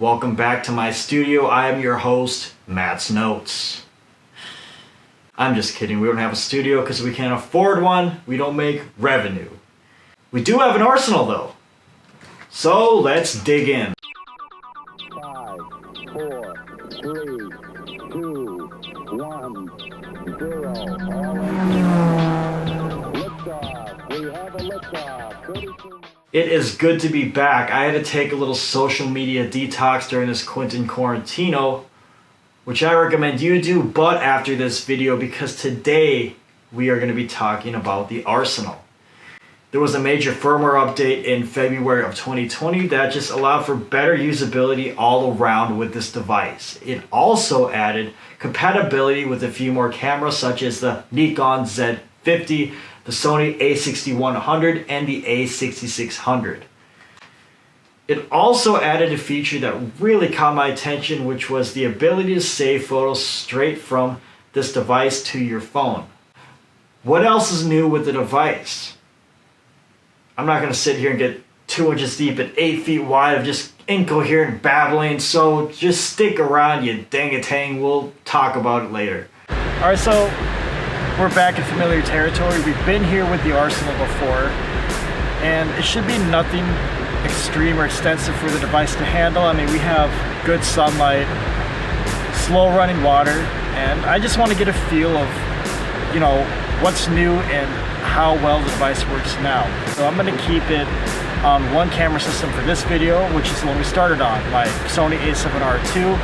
Welcome back to my studio. I am your host, Matt's Notes. I'm just kidding. We don't have a studio because we can't afford one. We don't make revenue. We do have an arsenal though. So let's dig in. 5, 4, 3, 2, 1, 0. Liftoff. We have a liftoff. 32. It is good to be back. I had to take a little social media detox during this Quentin Quarantino, which I recommend you do, but after this video, because today we are going to be talking about the Arsenal. There was a major firmware update in February of 2020 that just allowed for better usability all around with this device. It also added compatibility with a few more cameras such as the Nikon Z50, the Sony a6100, and the a6600. It also added a feature that really caught my attention, which was the ability to save photos straight from this device to your phone. What else is new with the device? I'm not going to sit here and get 2 inches deep and 8 feet wide of just incoherent babbling, so just stick around, you dang-a-tang. We'll talk about it later. Alright, so we're back in familiar territory. We've been here with the Arsenal before, and it should be nothing extreme or extensive for the device to handle. I mean, we have good sunlight, slow running water, and I just want to get a feel of, what's new and how well the device works now. So I'm going to keep it on one camera system for this video, which is the one we started on, my Sony a7R II.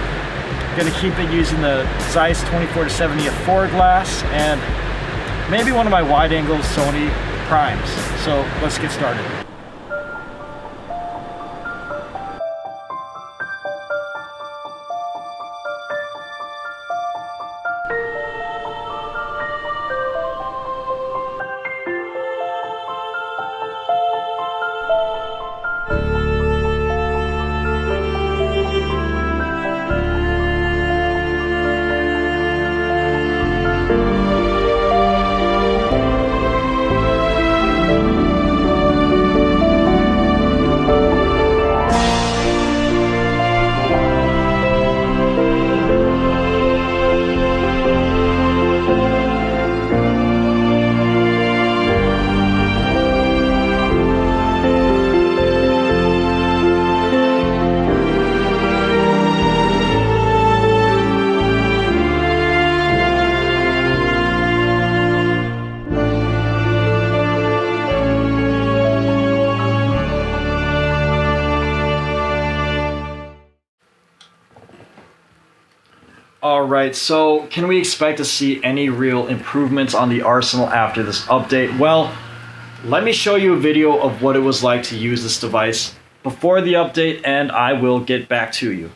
Going to keep it using the Zeiss 24-70 f4 glass and maybe one of my wide-angle Sony primes. So let's get started. Alright, so can we expect to see any real improvements on the Arsenal after this update? Well, let me show you a video of what it was like to use this device before the update, and I will get back to you.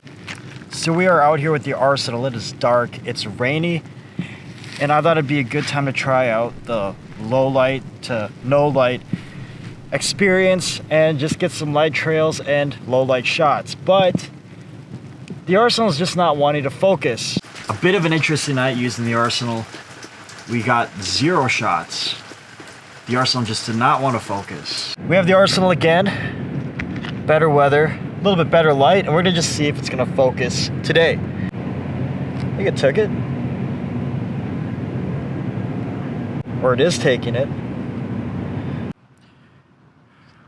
So we are out here with the Arsenal. It is dark, it's rainy, and I thought it'd be a good time to try out the low light to no light experience and just get some light trails and low light shots. But the Arsenal is just not wanting to focus. A bit of an interesting night using the Arsenal. We got 0 shots. The Arsenal just did not want to focus. We have the Arsenal again. Better weather, a little bit better light, and we're gonna just see if it's gonna focus today. I think it took it. Or it is taking it.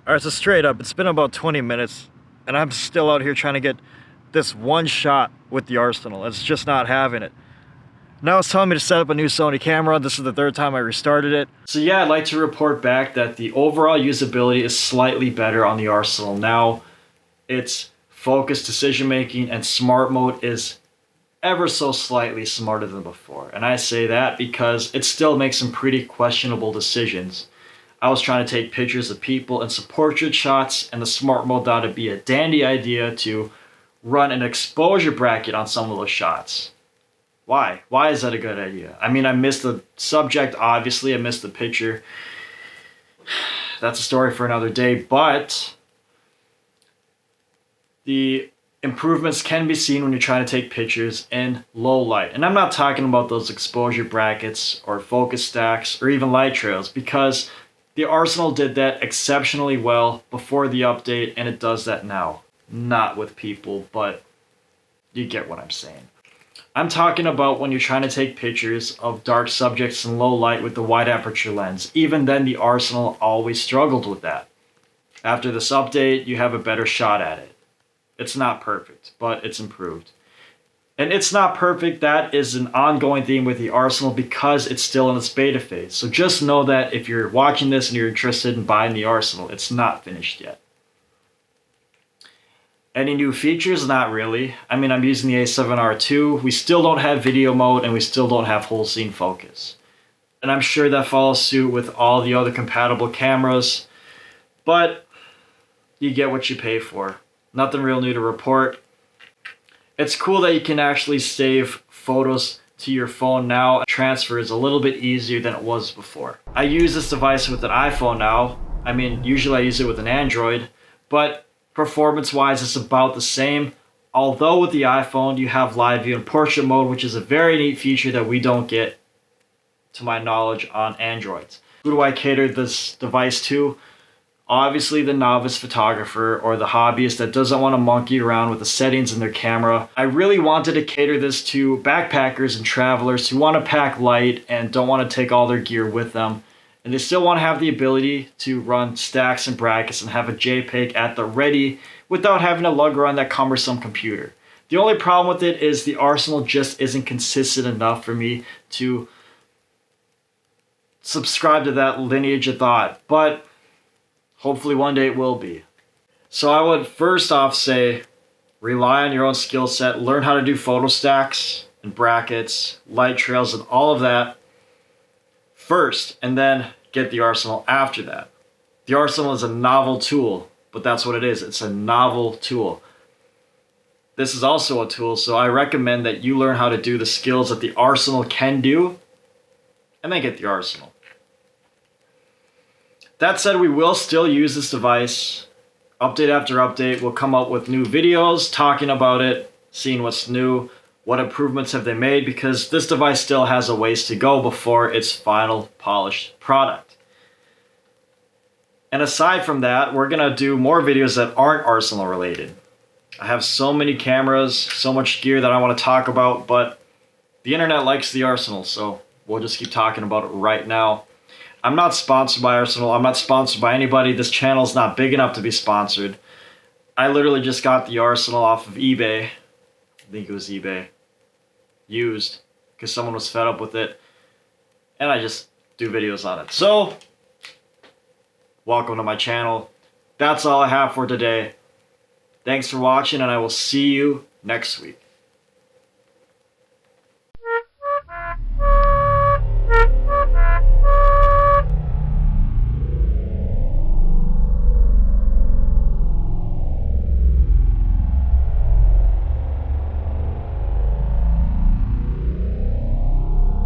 Alright, so straight up, it's been about 20 minutes, and I'm still out here trying to get this one shot with the Arsenal. It's just not having it. Now it's telling me to set up a new Sony camera. This is the 3rd time I restarted it. So yeah, I'd like to report back that the overall usability is slightly better on the Arsenal. Now its focus, decision making, and smart mode is ever so slightly smarter than before. And I say that because it still makes some pretty questionable decisions. I was trying to take pictures of people and some portrait shots, and the smart mode thought it'd be a dandy idea to run an exposure bracket on some of those shots. Why? Why is that a good idea? I mean, I missed the subject, obviously. I missed the picture. That's a story for another day, but the improvements can be seen when you're trying to take pictures in low light. And I'm not talking about those exposure brackets or focus stacks or even light trails, because the Arsenal did that exceptionally well before the update, and it does that now. not with people, but you get what I'm saying. I'm talking about when you're trying to take pictures of dark subjects in low light with the wide aperture lens. Even then, the Arsenal always struggled with that. After this update, you have a better shot at it. It's not perfect, but it's improved. And it's not perfect, that is an ongoing theme with the Arsenal because it's still in its beta phase. So just know that if you're watching this and you're interested in buying the Arsenal, it's not finished yet. Any new features? Not really. I mean, I'm using the A7R II. We still don't have video mode and we still don't have whole scene focus. And I'm sure that follows suit with all the other compatible cameras, but you get what you pay for. Nothing real new to report. It's cool that you can actually save photos to your phone now. Transfer is a little bit easier than it was before. I use this device with an iPhone now. I mean, usually I use it with an Android, but performance-wise, it's about the same. Although with the iPhone, you have live view and portrait mode, which is a very neat feature that we don't get, to my knowledge, on Androids. Who do I cater this device to? Obviously the novice photographer or the hobbyist that doesn't want to monkey around with the settings in their camera. I really wanted to cater this to backpackers and travelers who want to pack light and don't want to take all their gear with them. And they still want to have the ability to run stacks and brackets and have a JPEG at the ready without having to lug around that cumbersome computer. The only problem with it is the Arsenal just isn't consistent enough for me to subscribe to that lineage of thought, but hopefully one day it will be. So I would first off say, rely on your own skill set, learn how to do photo stacks and brackets, light trails and all of that first, and then get the Arsenal after that. The Arsenal is a novel tool, but that's what it is. It's a novel tool. This is also a tool, so I recommend that you learn how to do the skills that the Arsenal can do, and then get the Arsenal. That said, we will still use this device. Update after update, we'll come up with new videos talking about it, seeing what's new, what improvements have they made, because this device still has a ways to go before its final polished product. And aside from that, we're going to do more videos that aren't Arsenal related. I have so many cameras, so much gear that I want to talk about, but the internet likes the Arsenal, so we'll just keep talking about it right now. I'm not sponsored by Arsenal. I'm not sponsored by anybody. This channel is not big enough to be sponsored. I literally just got the Arsenal off of eBay. I think it was eBay. Used. Because someone was fed up with it. And I just do videos on it. So, welcome to my channel. That's all I have for today. Thanks for watching, and I will see you next week.